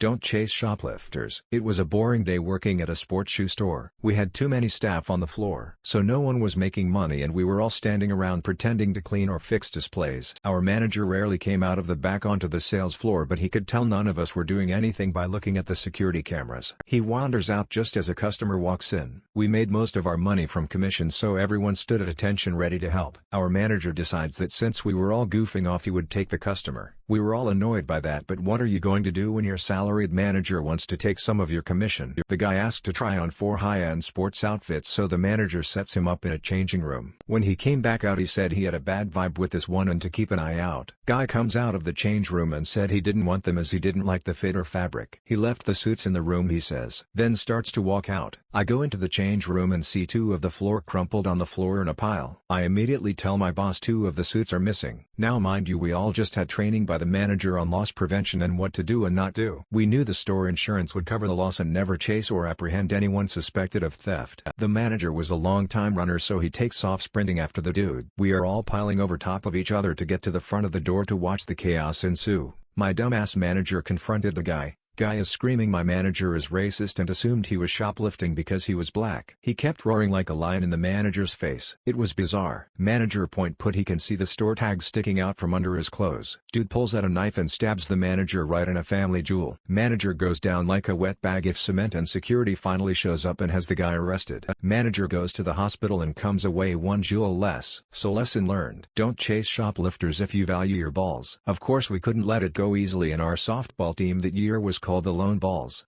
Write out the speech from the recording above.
Don't chase shoplifters. It was a boring day working at a sports shoe store. We had too many staff on the floor, so no one was making money and we were all standing around pretending to clean or fix displays. Our manager rarely came out of the back onto the sales floor, but he could tell none of us were doing anything by looking at the security cameras. He wanders out just as a customer walks in. We made most of our money from commissions, so everyone stood at attention ready to help. Our manager decides that since we were all goofing off, he would take the customer. We were all annoyed by that, but what are you going to do when your salaried manager wants to take some of your commission? The guy asked to try on 4 high-end sports outfits, so the manager sets him up in a changing room. When he came back out, he said he had a bad vibe with this one and to keep an eye out. Guy comes out of the change room and said he didn't want them as he didn't like the fit or fabric. He left the suits in the room, he says. Then starts to walk out. I go into the change room and see 2 of the floor crumpled on the floor in a pile. I immediately tell my boss 2 of the suits are missing. Now mind you, we all just had training by the manager on loss prevention and what to do and not do. We knew the store insurance would cover the loss and never chase or apprehend anyone suspected of theft. The manager was a long-time runner, so he takes off sprinting after the dude. We are all piling over top of each other to get to the front of the door to watch the chaos ensue. My dumbass manager confronted the guy. Guy is screaming my manager is racist and assumed he was shoplifting because he was black. He kept roaring like a lion in the manager's face. It was bizarre. Manager he can see the store tag sticking out from under his clothes. Dude pulls out a knife and stabs the manager right in a family jewel. Manager goes down like a wet bag of cement and security finally shows up and has the guy arrested. Manager goes to the hospital and comes away 1 jewel less. So lesson learned. Don't chase shoplifters if you value your balls. Of course we couldn't let it go easily, and our softball team that year was called the Lone Balls.